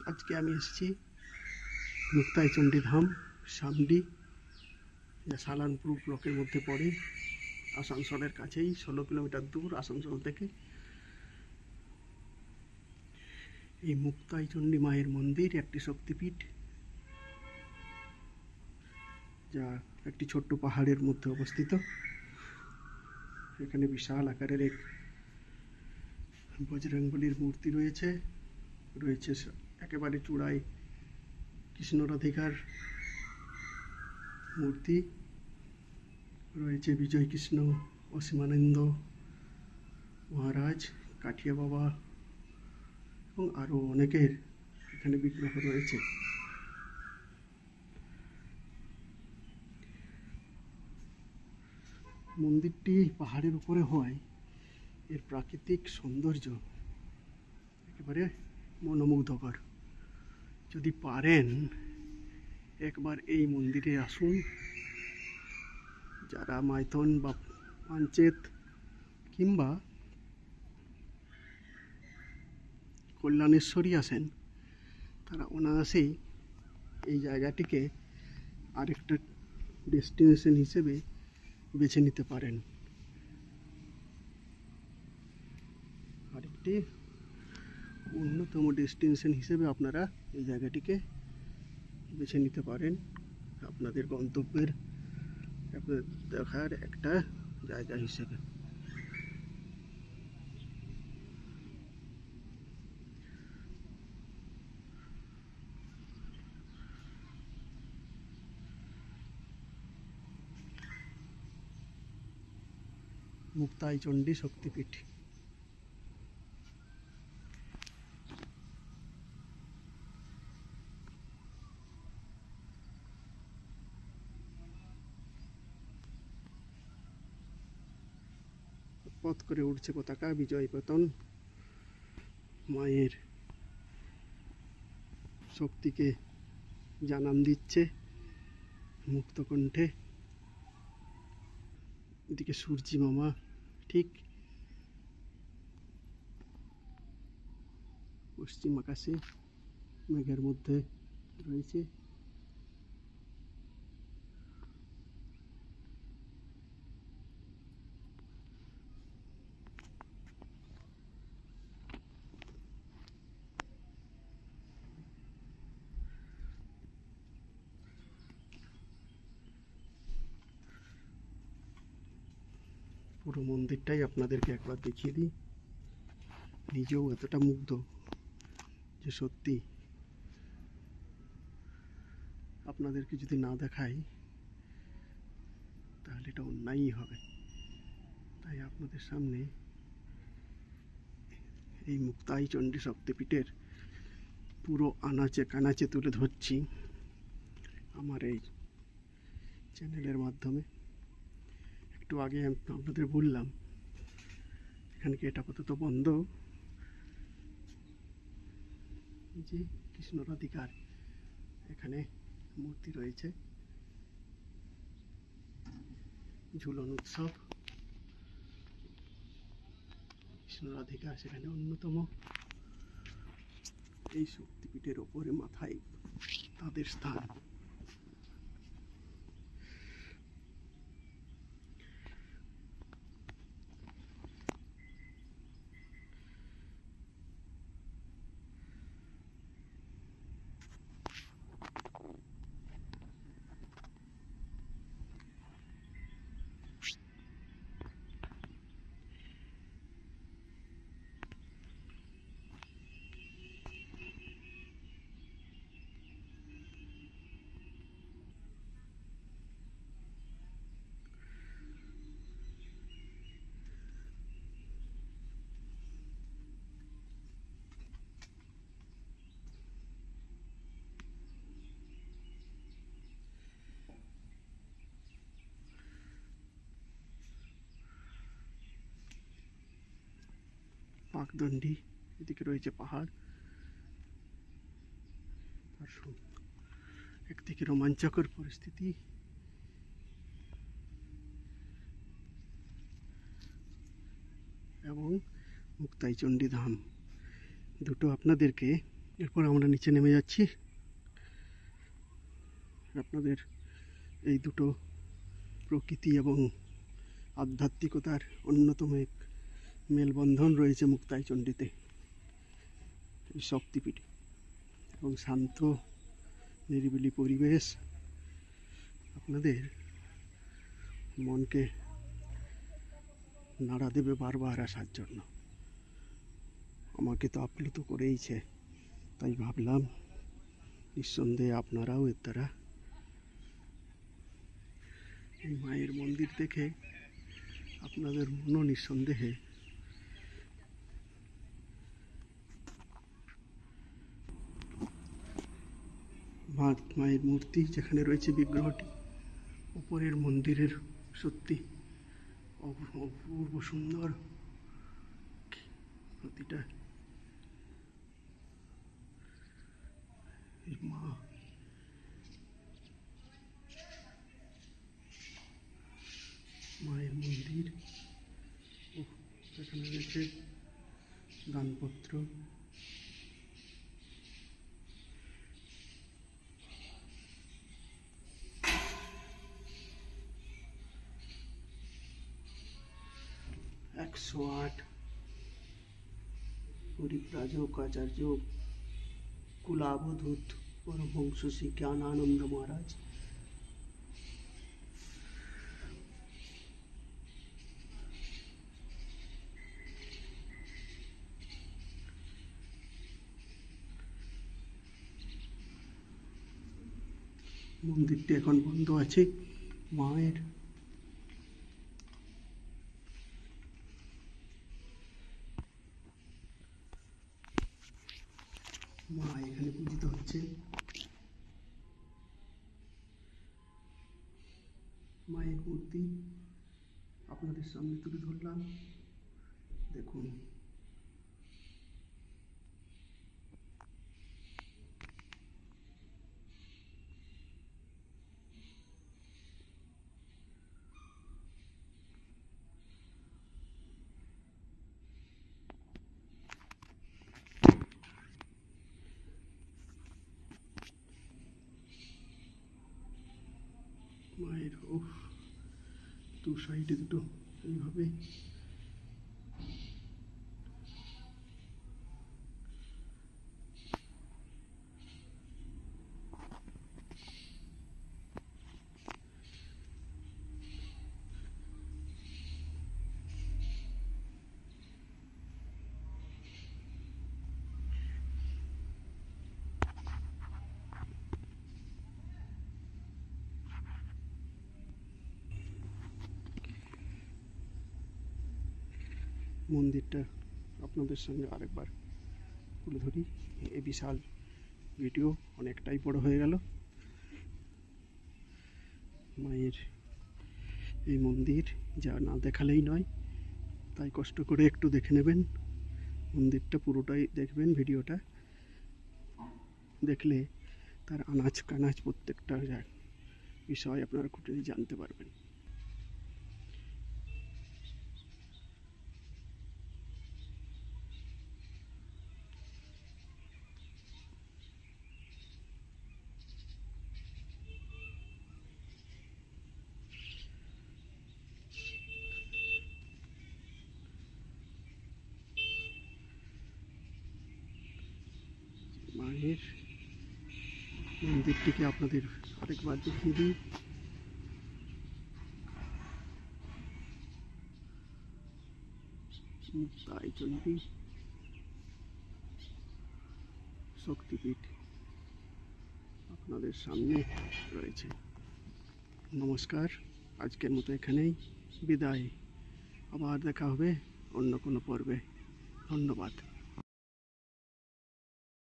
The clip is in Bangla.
আজকে আমি এসেছি মুক্তাই চণ্ডী ধাম সামডি, যা সালানপুর ব্লকের মধ্যে পড়ে, আসানসোলের কাছেই, 16 কিলোমিটার দূর আসানসোল থেকে। এই মুক্তাই চণ্ডী মায়ের মন্দির একটি শক্তিপীঠ, যা একটি ছোট্ট পাহাড়ের মধ্যে অবস্থিত। এখানে বিশাল আকারের এক বজরংবলীর মূর্তি রয়েছে। একেবারে চূড়ায় কৃষ্ণ রাধিকার মূর্তি রয়েছে, বিজয় কৃষ্ণ, অসীমানন্দ মহারাজ, কাঠিয়া বাবা এবং আরও অনেকের এখানে বিগ্রহ রয়েছে। মন্দিরটি পাহাড়ের উপরে হওয়ায় এর প্রাকৃতিক সৌন্দর্য একেবারে মনোমুগ্ধকর। যদি পারেন একবার এই মন্দিরে আসুন। যারা মাইথন বা পাঞ্চেত কিংবা কল্যাণেশ্বরী আসেন, তারা অনায়াসেই এই জায়গাটিকে আরেকটা ডেস্টিনেশন হিসেবে বেছে নিতে পারেন। আরেকটি অন্যতম ডেস্টিনেশন হিসেবে আপনারা এই জায়গাটিকে বেছে নিতে পারেন আপনাদের গন্তব্যের দেখার একটা জায়গা হিসেবে। মুক্তাই চণ্ডী শক্তিপীঠ। পথ করে উঠছে পতাকা, বিজয় পতন, মায়ের শক্তিকে জানান দিচ্ছে মুক্তকণ্ঠে। এদিকে সূর্যি মামা ঠিক পশ্চিম আকাশে মেঘের মধ্যে রয়েছে। পুরো মন্দিরটাই আপনাদেরকে একবার দেখিয়ে দিই। নিজেও এতটা মুগ্ধ যে সত্যি আপনাদেরকে যদি না দেখাই তাহলে এটা অন্যায়ই হবে। তাই আপনাদের সামনে এই মুক্তাই চণ্ডী শক্তিপীঠের পুরো আনাচে কানাচে তুলে ধরছি আমার এই চ্যানেলের মাধ্যমে। একটু আগে আপনাদের বললাম এখানে কি এটা আপাতত বন্ধ। যে কৃষ্ণ রাধিকার এখানে মূর্তি রয়েছে, ঝুলন উৎসব, কৃষ্ণ রাধিকা সেখানে অন্যতম। এই শক্তিপীঠের ওপরে মাথায় তাদের স্থান। পাকদণ্ডী, এদিকে রয়েছে পাহাড়, আর একদিকে রোমাঞ্চকর পরিস্থিতি, এবং মুক্তাই চণ্ডী ধাম, দুটো আপনাদেরকে এরপর আমরা নিচে নেমে যাচ্ছি। আপনাদের এই দুটো প্রকৃতি এবং আধ্যাত্মিকতার অন্যতম এক মেলবন্ধন রয়েছে মুক্তাই চণ্ডীতে, এই শক্তিপীঠে। এবং শান্ত নিরিবিলি পরিবেশ আপনাদের মনকে নাড়া দেবে বারবার আসার জন্য। আমাকে তো আপ্লুত করেইছে, তাই ভাবলাম নিঃসন্দেহে আপনারাও এর দ্বারা এই মায়ের মন্দির দেখে আপনাদের মনও নিঃসন্দেহে মায়ের মূর্তি যেখানে রয়েছে বিগ্রহটি, উপরের মন্দিরের সত্যি অপূর্ব সুন্দর। প্রতিটা মা মায়ের মন্দির, এখানে রয়েছে দানপত্র, একশো আট পরিব্রাজক আচার্য কুলাবধূত পরমহংস শ্রী জ্ঞানানন্দ মহারাজ। মন্দিরটি এখন বন্ধ আছে। মায়ের মা এখানে পূজিত হচ্ছে। মায়ের মূর্তি আপনাদের সামনে তুলে ধরলাম, দেখুন। মায়ের দু সাইডে দুটো এইভাবে মন্দিরটা আপনাদের সঙ্গে আরেকবার তুলে ধরি। এই বিশাল ভিডিও অনেকটাই বড় হয়ে গেল। মায়ের এই মন্দির যা না দেখালেই নয়, তাই কষ্ট করে একটু দেখে নেবেন। মন্দিরটা পুরোটাই দেখবেন। ভিডিওটা দেখলে তার আনাচ কানাচ প্রত্যেকটা বিষয় আপনারা খুঁটিয়ে জানতে পারবেন। মায়ের মন্দিরটিকে আপনাদের আরেকবার দেখিয়ে দিই। মুক্তাই চণ্ডী শক্তিপীঠ আপনাদের সামনে রয়েছে। নমস্কার, আজকের মতো এখানেই বিদায়। আবার দেখা হবে অন্য কোনো পর্বে। ধন্যবাদ।